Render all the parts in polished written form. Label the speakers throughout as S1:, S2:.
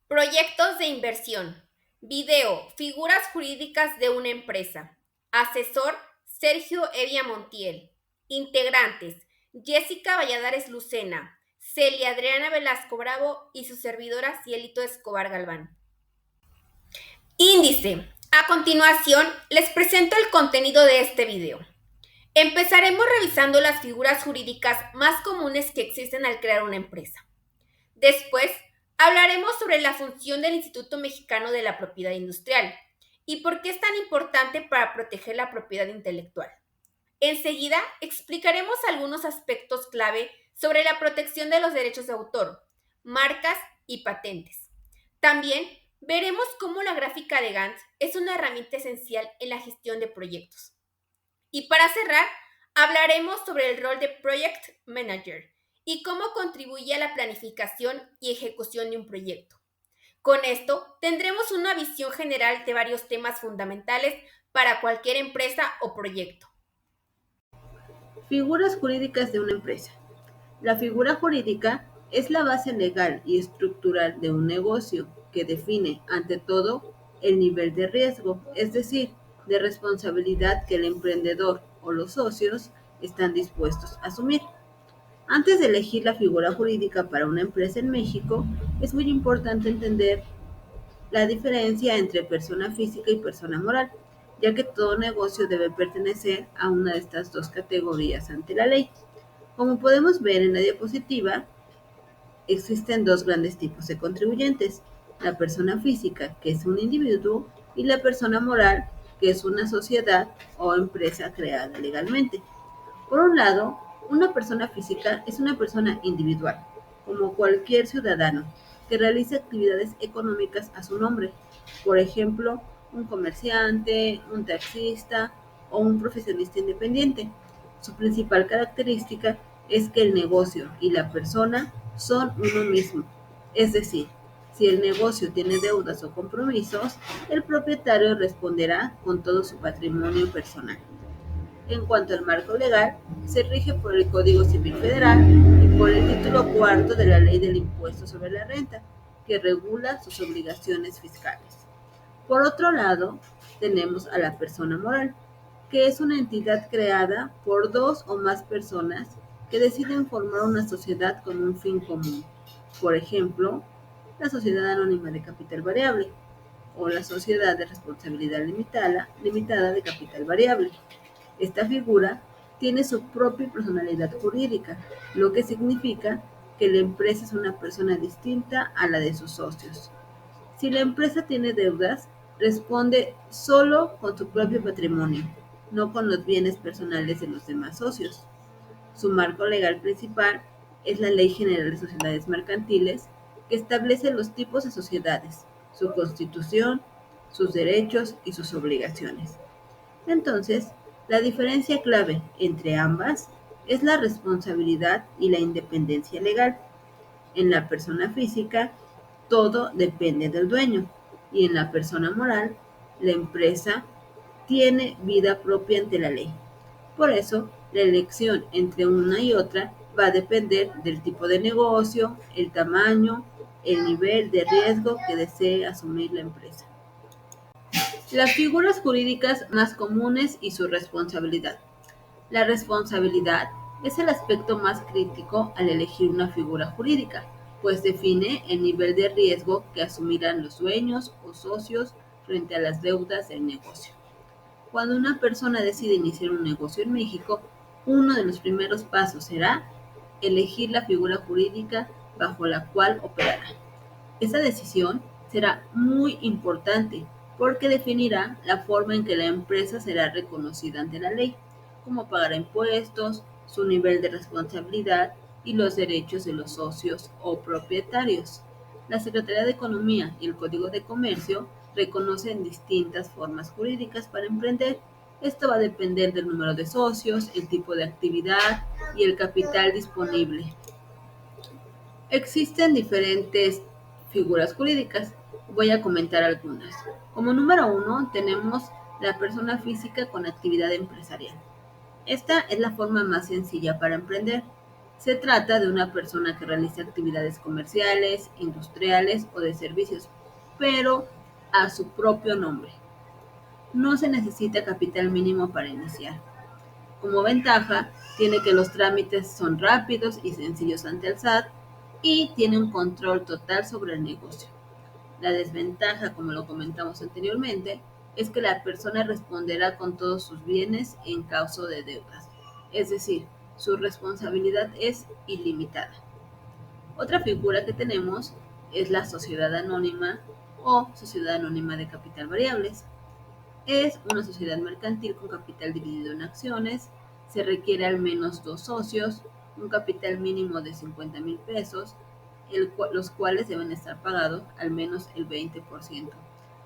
S1: Proyectos de inversión. Video. Figuras jurídicas de una empresa. Asesor Sergio Evia Montiel. Integrantes. Jessica Valladares Lucena. Celia Adriana Velasco Bravo y su servidora Cielito Escobar Galván. Índice. A continuación, les presento el contenido de este video. Empezaremos revisando las figuras jurídicas más comunes que existen al crear una empresa. Después, hablaremos sobre la función del Instituto Mexicano de la Propiedad Industrial y por qué es tan importante para proteger la propiedad intelectual. Enseguida, explicaremos algunos aspectos clave sobre la protección de los derechos de autor, marcas y patentes. También veremos cómo la gráfica de Gantt es una herramienta esencial en la gestión de proyectos. Y para cerrar, hablaremos sobre el rol de Project Manager y cómo contribuye a la planificación y ejecución de un proyecto. Con esto, tendremos una visión general de varios temas fundamentales para cualquier empresa o proyecto.
S2: Figuras jurídicas de una empresa. La figura jurídica es la base legal y estructural de un negocio que define, ante todo, el nivel de riesgo, es decir, de responsabilidad que el emprendedor o los socios están dispuestos a asumir. Antes de elegir la figura jurídica para una empresa en México, es muy importante entender la diferencia entre persona física y persona moral, ya que todo negocio debe pertenecer a una de estas dos categorías ante la ley. Como podemos ver en la diapositiva, existen dos grandes tipos de contribuyentes: la persona física, que es un individuo, y la persona moral, que es una sociedad o empresa creada legalmente. Por un lado, una persona física es una persona individual, como cualquier ciudadano, que realiza actividades económicas a su nombre. Por ejemplo, un comerciante, un taxista o un profesionista independiente. Su principal característica es que el negocio y la persona son uno mismo. Es decir, si el negocio tiene deudas o compromisos, el propietario responderá con todo su patrimonio personal. En cuanto al marco legal, se rige por el Código Civil Federal y por el título cuarto de la Ley del Impuesto sobre la Renta, que regula sus obligaciones fiscales. Por otro lado, tenemos a la persona moral, que es una entidad creada por dos o más personas que deciden formar una sociedad con un fin común. Por ejemplo, la Sociedad Anónima de Capital Variable o la Sociedad de Responsabilidad Limitada de Capital Variable. Esta figura tiene su propia personalidad jurídica, lo que significa que la empresa es una persona distinta a la de sus socios. Si la empresa tiene deudas, responde solo con su propio patrimonio, no con los bienes personales de los demás socios. Su marco legal principal es la Ley General de Sociedades Mercantiles, que establece los tipos de sociedades, su constitución, sus derechos y sus obligaciones. Entonces, la diferencia clave entre ambas es la responsabilidad y la independencia legal. En la persona física, todo depende del dueño, y en la persona moral, la empresa tiene vida propia ante la ley. Por eso, la elección entre una y otra va a depender del tipo de negocio, el tamaño, el nivel de riesgo que desee asumir la empresa. Las figuras jurídicas más comunes y su responsabilidad. La responsabilidad es el aspecto más crítico al elegir una figura jurídica, pues define el nivel de riesgo que asumirán los dueños o socios frente a las deudas del negocio. Cuando una persona decide iniciar un negocio en México, uno de los primeros pasos será elegir la figura jurídica bajo la cual operará. Esa decisión será muy importante porque definirá la forma en que la empresa será reconocida ante la ley, cómo pagará impuestos, su nivel de responsabilidad y los derechos de los socios o propietarios. La Secretaría de Economía y el Código de Comercio reconocen distintas formas jurídicas para emprender. Esto va a depender del número de socios, el tipo de actividad y el capital disponible. Existen diferentes figuras jurídicas. Voy a comentar algunas. Como número uno, tenemos la persona física con actividad empresarial. Esta es la forma más sencilla para emprender. Se trata de una persona que realiza actividades comerciales, industriales o de servicios, pero a su propio nombre. No se necesita capital mínimo para iniciar. Como ventaja, tiene que los trámites son rápidos y sencillos ante el SAT y tiene un control total sobre el negocio. La desventaja, como lo comentamos anteriormente, es que la persona responderá con todos sus bienes en caso de deudas, es decir, su responsabilidad es ilimitada. Otra figura que tenemos es la sociedad anónima o sociedad anónima de capital variables. Es una sociedad mercantil con capital dividido en acciones, se requiere al menos dos socios, un capital mínimo de 50,000 pesos, los cuales deben estar pagados al menos el 20%.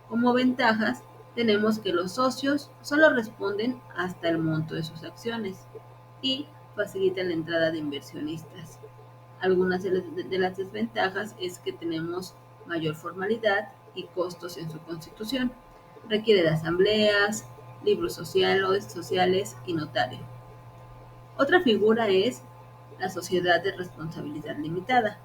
S2: Como ventajas, tenemos que los socios solo responden hasta el monto de sus acciones y facilitan la entrada de inversionistas. Algunas de las desventajas es que tenemos mayor formalidad y costos en su constitución. Requiere de asambleas, libros sociales y notario. Otra figura es la sociedad de responsabilidad limitada.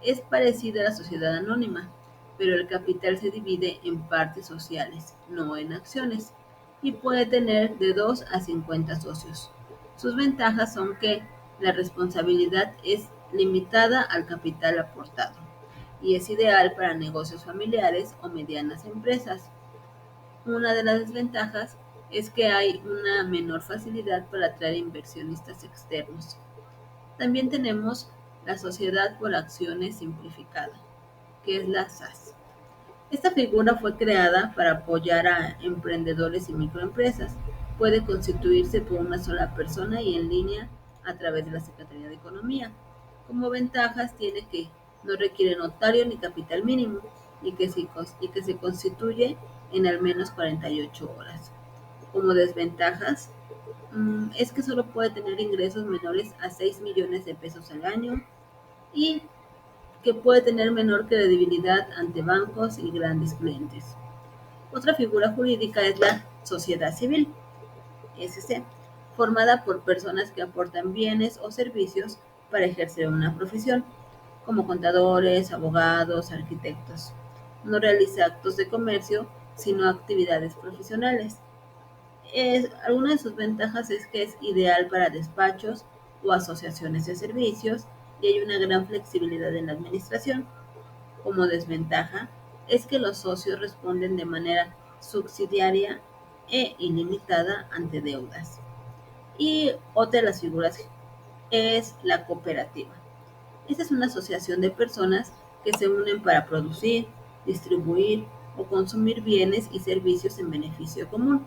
S2: Es parecida a la sociedad anónima, pero el capital se divide en partes sociales, no en acciones, y puede tener de 2 a 50 socios. Sus ventajas son que la responsabilidad es limitada al capital aportado y es ideal para negocios familiares o medianas empresas. Una de las desventajas es que hay una menor facilidad para atraer inversionistas externos. También tenemos la Sociedad por Acciones Simplificada, que es la SAS. Esta figura fue creada para apoyar a emprendedores y microempresas. Puede constituirse por una sola persona y en línea a través de la Secretaría de Economía. Como ventajas tiene que no requiere notario ni capital mínimo y que se constituye en al menos 48 horas. Como desventajas, es que solo puede tener ingresos menores a 6 millones de pesos al año y que puede tener menor credibilidad ante bancos y grandes clientes. Otra figura jurídica es la sociedad civil, SC, formada por personas que aportan bienes o servicios para ejercer una profesión, como contadores, abogados, arquitectos. No realiza actos de comercio, sino actividades profesionales. Alguna de sus ventajas es que es ideal para despachos o asociaciones de servicios y hay una gran flexibilidad en la administración. Como desventaja es que los socios responden de manera subsidiaria e ilimitada ante deudas. Y otra de las figuras es la cooperativa. Esta es una asociación de personas que se unen para producir, distribuir o consumir bienes y servicios en beneficio común.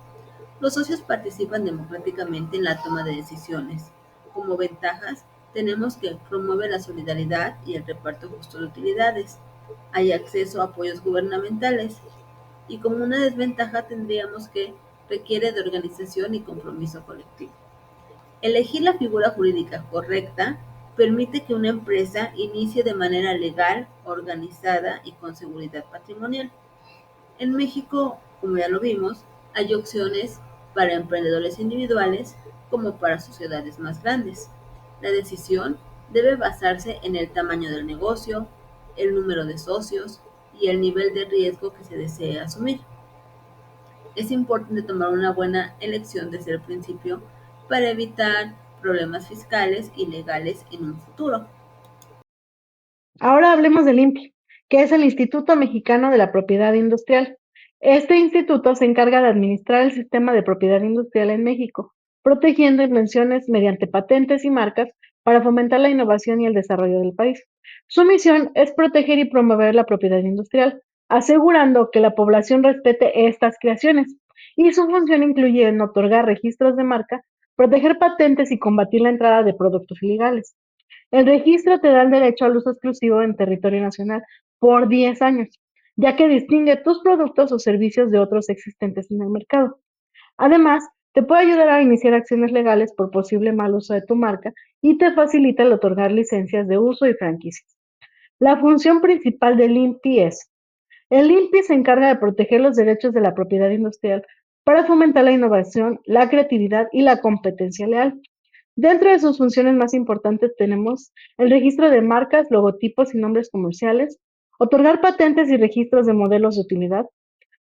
S2: Los socios participan democráticamente en la toma de decisiones. Como ventajas, tenemos que promueve la solidaridad y el reparto justo de utilidades. Hay acceso a apoyos gubernamentales. Y como una desventaja tendríamos que requiere de organización y compromiso colectivo. Elegir la figura jurídica correcta permite que una empresa inicie de manera legal, organizada y con seguridad patrimonial. En México, como ya lo vimos, hay opciones para emprendedores individuales como para sociedades más grandes. La decisión debe basarse en el tamaño del negocio, el número de socios y el nivel de riesgo que se desee asumir. Es importante tomar una buena elección desde el principio para evitar problemas fiscales y legales en un futuro.
S3: Ahora hablemos del INPI, que es el Instituto Mexicano de la Propiedad Industrial. Este instituto se encarga de administrar el sistema de propiedad industrial en México, protegiendo invenciones mediante patentes y marcas para fomentar la innovación y el desarrollo del país. Su misión es proteger y promover la propiedad industrial, asegurando que la población respete estas creaciones. Y su función incluye en otorgar registros de marca, proteger patentes y combatir la entrada de productos ilegales. El registro te da el derecho al uso exclusivo en territorio nacional por 10 años, ya que distingue tus productos o servicios de otros existentes en el mercado. Además, te puede ayudar a iniciar acciones legales por posible mal uso de tu marca y te facilita el otorgar licencias de uso y franquicias. La función principal del INPI es: el INPI se encarga de proteger los derechos de la propiedad industrial para fomentar la innovación, la creatividad y la competencia leal. Dentro de sus funciones más importantes tenemos el registro de marcas, logotipos y nombres comerciales, otorgar patentes y registros de modelos de utilidad,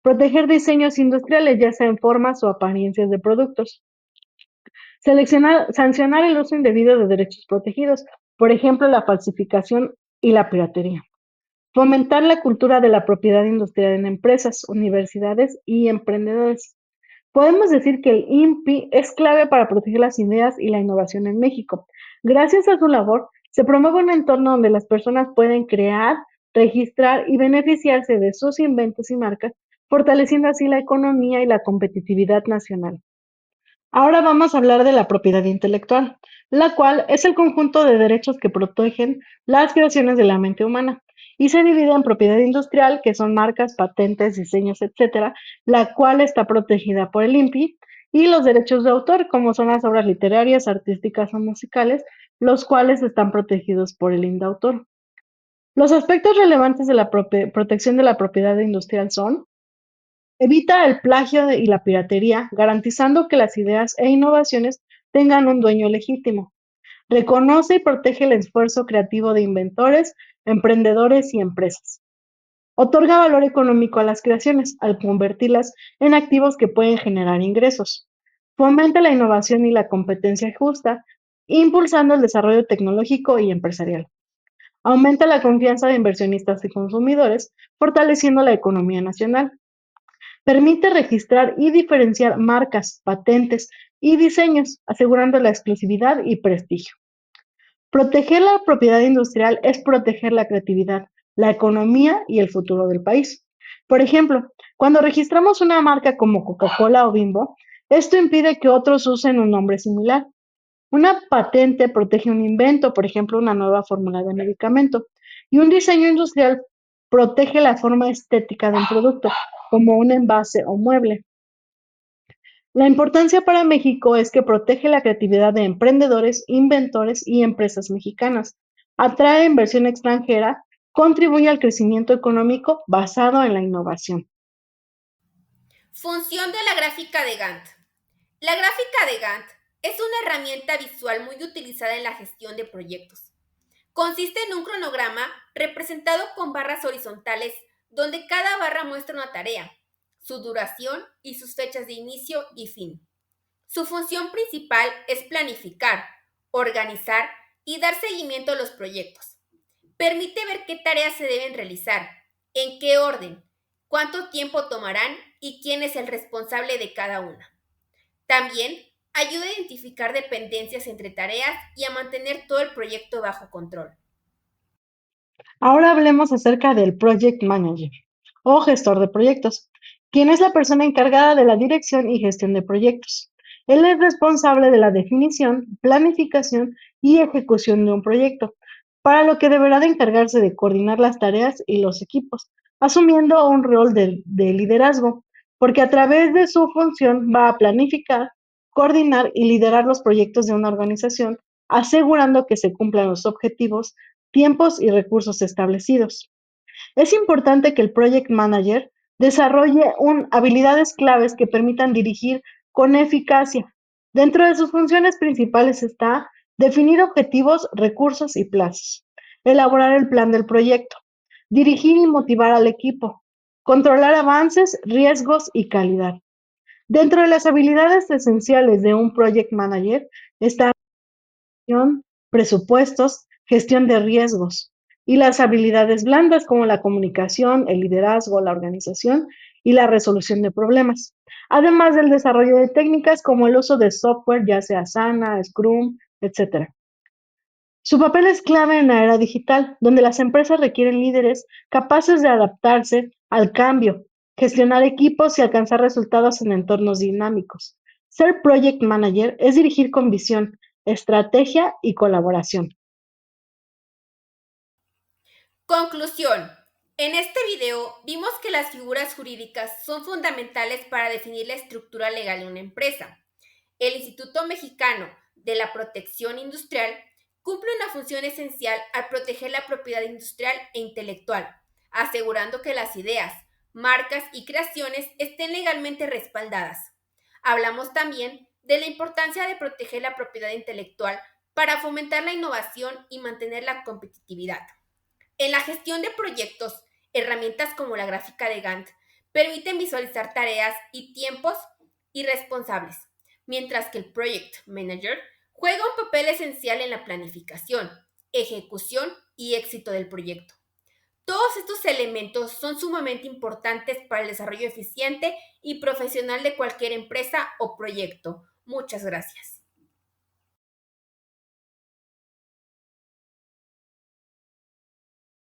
S3: proteger diseños industriales, ya sea en formas o apariencias de productos, sancionar el uso indebido de derechos protegidos, por ejemplo, la falsificación y la piratería. Fomentar la cultura de la propiedad industrial en empresas, universidades y emprendedores. Podemos decir que el INPI es clave para proteger las ideas y la innovación en México. Gracias a su labor, se promueve un entorno donde las personas pueden crear, registrar y beneficiarse de sus inventos y marcas, fortaleciendo así la economía y la competitividad nacional. Ahora vamos a hablar de la propiedad intelectual, la cual es el conjunto de derechos que protegen las creaciones de la mente humana y se divide en propiedad industrial, que son marcas, patentes, diseños, etcétera, la cual está protegida por el INPI, y los derechos de autor, como son las obras literarias, artísticas o musicales, los cuales están protegidos por el INDAUTOR. Los aspectos relevantes de la protección de la propiedad industrial son: evita el plagio y la piratería, garantizando que las ideas e innovaciones tengan un dueño legítimo. Reconoce y protege el esfuerzo creativo de inventores, emprendedores y empresas. Otorga valor económico a las creaciones al convertirlas en activos que pueden generar ingresos. Fomenta la innovación y la competencia justa, impulsando el desarrollo tecnológico y empresarial. Aumenta la confianza de inversionistas y consumidores, fortaleciendo la economía nacional. Permite registrar y diferenciar marcas, patentes y diseños, asegurando la exclusividad y prestigio. Proteger la propiedad industrial es proteger la creatividad, la economía y el futuro del país. Por ejemplo, cuando registramos una marca como Coca-Cola o Bimbo, esto impide que otros usen un nombre similar. Una patente protege un invento, por ejemplo, una nueva fórmula de medicamento, y un diseño industrial protege la forma estética del producto, como un envase o mueble. La importancia para México es que protege la creatividad de emprendedores, inventores y empresas mexicanas, atrae inversión extranjera, contribuye al crecimiento económico basado en la innovación.
S1: Función de la gráfica de Gantt. La gráfica de Gantt es una herramienta visual muy utilizada en la gestión de proyectos. Consiste en un cronograma representado con barras horizontales donde cada barra muestra una tarea, su duración y sus fechas de inicio y fin. Su función principal es planificar, organizar y dar seguimiento a los proyectos. Permite ver qué tareas se deben realizar, en qué orden, cuánto tiempo tomarán y quién es el responsable de cada una. También ayuda a identificar dependencias entre tareas y a mantener todo el proyecto bajo control.
S3: Ahora hablemos acerca del Project Manager o gestor de proyectos, quien es la persona encargada de la dirección y gestión de proyectos. Él es responsable de la definición, planificación y ejecución de un proyecto, para lo que deberá de encargarse de coordinar las tareas y los equipos, asumiendo un rol de liderazgo, porque a través de su función va a planificar, coordinar y liderar los proyectos de una organización, asegurando que se cumplan los objetivos, tiempos y recursos establecidos. Es importante que el Project Manager desarrolle habilidades claves que permitan dirigir con eficacia. Dentro de sus funciones principales está definir objetivos, recursos y plazos, elaborar el plan del proyecto, dirigir y motivar al equipo, controlar avances, riesgos y calidad. Dentro de las habilidades esenciales de un Project Manager está presupuestos, gestión de riesgos y las habilidades blandas como la comunicación, el liderazgo, la organización y la resolución de problemas, además del desarrollo de técnicas como el uso de software, ya sea Asana, Scrum, etcétera. Su papel es clave en la era digital, donde las empresas requieren líderes capaces de adaptarse al cambio, gestionar equipos y alcanzar resultados en entornos dinámicos. Ser project manager es dirigir con visión, estrategia y colaboración.
S1: Conclusión. En este video vimos que las figuras jurídicas son fundamentales para definir la estructura legal de una empresa. El Instituto Mexicano de la Protección Industrial cumple una función esencial al proteger la propiedad industrial e intelectual, asegurando que las ideas, marcas y creaciones estén legalmente respaldadas. Hablamos también de la importancia de proteger la propiedad intelectual para fomentar la innovación y mantener la competitividad. En la gestión de proyectos, herramientas como la gráfica de Gantt permiten visualizar tareas y tiempos irresponsables, mientras que el Project Manager juega un papel esencial en la planificación, ejecución y éxito del proyecto. Todos estos elementos son sumamente importantes para el desarrollo eficiente y profesional de cualquier empresa o proyecto. Muchas gracias.